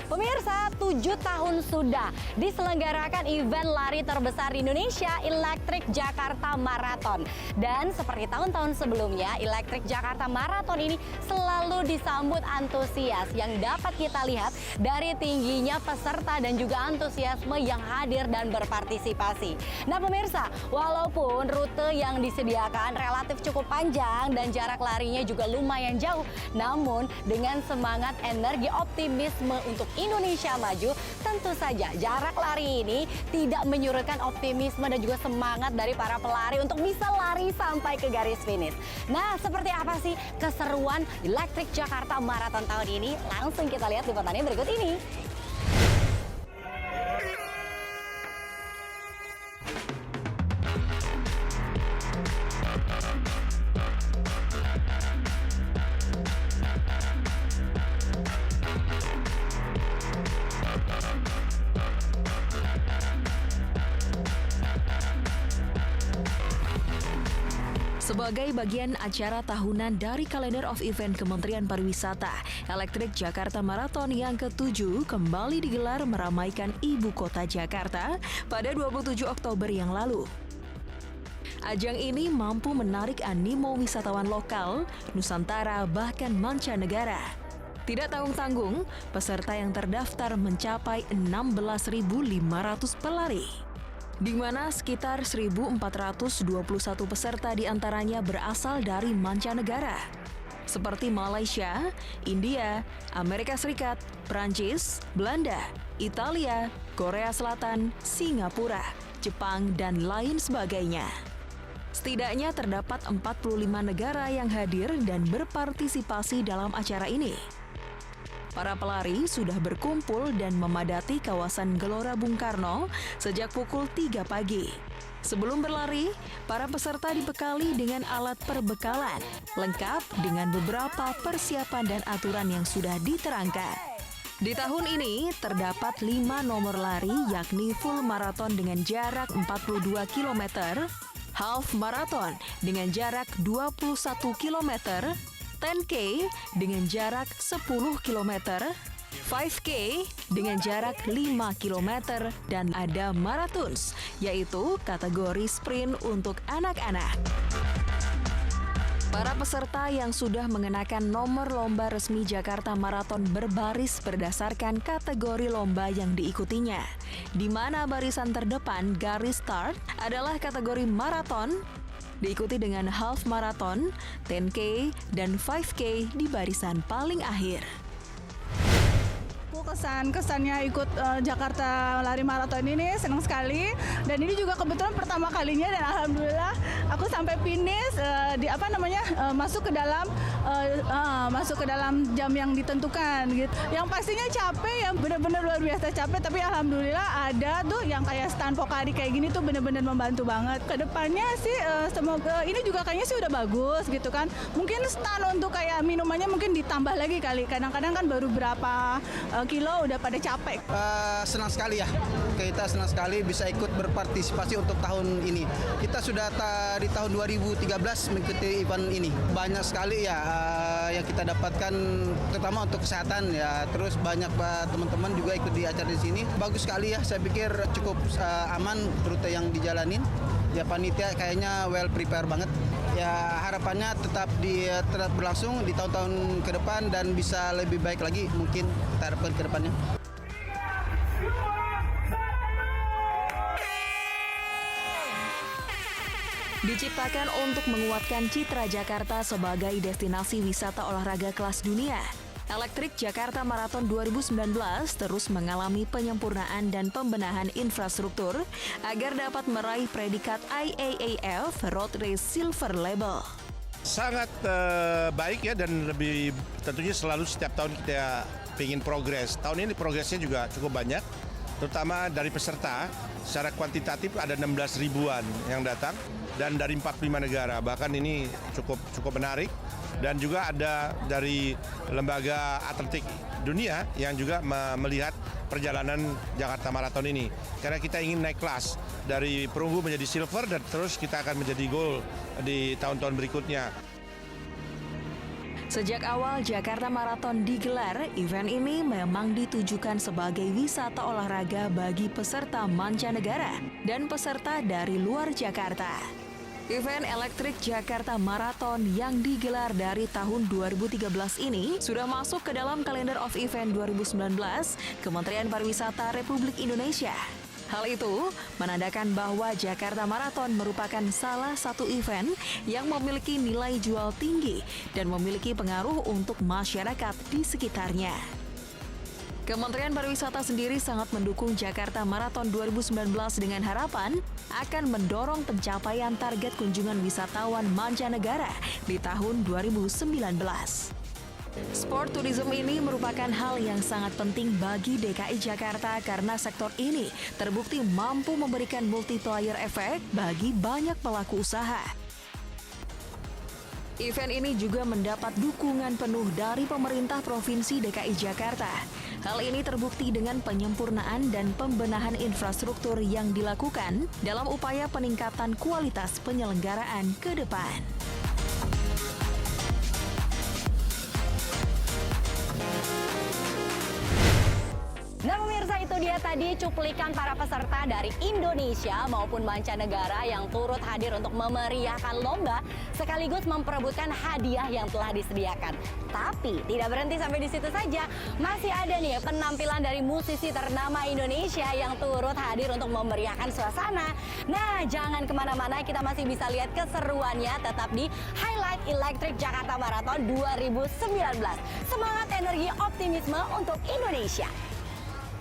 Pemirsa, 7 tahun sudah diselenggarakan event lari terbesar di Indonesia, Electric Jakarta Marathon. Dan seperti tahun-tahun sebelumnya, Electric Jakarta Marathon ini selalu disambut antusias yang dapat kita lihat dari tingginya peserta dan juga antusiasme yang hadir dan berpartisipasi. Nah pemirsa, walaupun rute yang disediakan relatif cukup panjang dan jarak larinya juga lumayan jauh, namun dengan semangat, energi, optimisme untuk Indonesia maju, tentu saja jarak lari ini tidak menyurutkan optimisme dan juga semangat dari para pelari untuk bisa lari sampai ke garis finish. Nah, seperti apa sih keseruan Electric Jakarta Marathon tahun ini? Langsung kita lihat liputannya berikut ini. Sebagai bagian acara tahunan dari kalender of event Kementerian Pariwisata, Electric Jakarta Marathon yang ke-7 kembali digelar meramaikan ibu kota Jakarta pada 27 Oktober yang lalu. Ajang ini mampu menarik animo wisatawan lokal, Nusantara, bahkan mancanegara. Tidak tanggung-tanggung, peserta yang terdaftar mencapai 16.500 pelari, di mana sekitar 1.421 peserta diantaranya berasal dari mancanegara, seperti Malaysia, India, Amerika Serikat, Prancis, Belanda, Italia, Korea Selatan, Singapura, Jepang, dan lain sebagainya. Setidaknya terdapat 45 negara yang hadir dan berpartisipasi dalam acara ini. Para pelari sudah berkumpul dan memadati kawasan Gelora Bung Karno sejak pukul 3 pagi. Sebelum berlari, para peserta dibekali dengan alat perbekalan, lengkap dengan beberapa persiapan dan aturan yang sudah diterangkan. Di tahun ini, terdapat 5 nomor lari yakni full marathon dengan jarak 42 km, half marathon dengan jarak 21 km, 10K dengan jarak 10 km, 5K dengan jarak 5 km, dan ada marathons, yaitu kategori sprint untuk anak-anak. Para peserta yang sudah mengenakan nomor lomba resmi Jakarta Marathon berbaris berdasarkan kategori lomba yang diikutinya, di mana barisan terdepan garis start adalah kategori marathon, diikuti dengan half marathon, 10K, dan 5K di barisan paling akhir. Kesannya ikut Jakarta Lari Marathon ini senang sekali, dan ini juga kebetulan pertama kalinya, dan alhamdulillah aku sampai finish masuk ke dalam jam yang ditentukan gitu. Yang pastinya capek, yang benar-benar luar biasa capek, tapi alhamdulillah ada tuh yang kayak stand Pocari kayak gini tuh benar-benar membantu banget. Kedepannya sih semoga ini juga kayaknya sih udah bagus gitu kan. Mungkin stand untuk kayak minumannya mungkin ditambah lagi kali. Kadang-kadang kan baru berapa kilo udah pada capek. Senang sekali ya, kita senang sekali bisa ikut berpartisipasi untuk tahun ini. Kita sudah di tahun 2013 mengikuti event ini. Banyak sekali ya yang kita dapatkan, terutama untuk kesehatan ya. Terus banyak teman-teman juga ikut di acara di sini. Bagus sekali ya, saya pikir cukup aman rute yang dijalanin. Ya panitia kayaknya well prepare banget. Ya harapannya tetap berlangsung di tahun-tahun ke depan dan bisa lebih baik lagi mungkin kita harapkan ke depannya. Diciptakan untuk menguatkan citra Jakarta sebagai destinasi wisata olahraga kelas dunia, Electric Jakarta Marathon 2019 terus mengalami penyempurnaan dan pembenahan infrastruktur agar dapat meraih predikat IAAF Road Race Silver Label. Sangat baik ya, dan lebih tentunya selalu setiap tahun kita ingin progres. Tahun ini progresnya juga cukup banyak, terutama dari peserta. Secara kuantitatif ada 16 ribuan yang datang dan dari 45 negara. Bahkan ini cukup menarik. Dan juga ada dari lembaga atletik dunia yang juga melihat perjalanan Jakarta Marathon ini. Karena kita ingin naik kelas dari perunggu menjadi silver dan terus kita akan menjadi gold di tahun-tahun berikutnya. Sejak awal Jakarta Marathon digelar, event ini memang ditujukan sebagai wisata olahraga bagi peserta mancanegara dan peserta dari luar Jakarta. Event Elektrik Jakarta Marathon yang digelar dari tahun 2013 ini sudah masuk ke dalam kalender of event 2019 Kementerian Pariwisata Republik Indonesia. Hal itu menandakan bahwa Jakarta Marathon merupakan salah satu event yang memiliki nilai jual tinggi dan memiliki pengaruh untuk masyarakat di sekitarnya. Kementerian Pariwisata sendiri sangat mendukung Jakarta Marathon 2019 dengan harapan akan mendorong pencapaian target kunjungan wisatawan mancanegara di tahun 2019. Sport tourism ini merupakan hal yang sangat penting bagi DKI Jakarta karena sektor ini terbukti mampu memberikan multiplier efek bagi banyak pelaku usaha. Event ini juga mendapat dukungan penuh dari pemerintah Provinsi DKI Jakarta. Hal ini terbukti dengan penyempurnaan dan pembenahan infrastruktur yang dilakukan dalam upaya peningkatan kualitas penyelenggaraan ke depan. Nah pemirsa, itu dia tadi cuplikan para peserta dari Indonesia maupun mancanegara yang turut hadir untuk memeriahkan lomba sekaligus memperebutkan hadiah yang telah disediakan. Tapi tidak berhenti sampai di situ saja, masih ada nih penampilan dari musisi ternama Indonesia yang turut hadir untuk memeriahkan suasana. Nah jangan kemana-mana, kita masih bisa lihat keseruannya tetap di Highlight Elektrik Jakarta Marathon 2019. Semangat, energi, optimisme untuk Indonesia.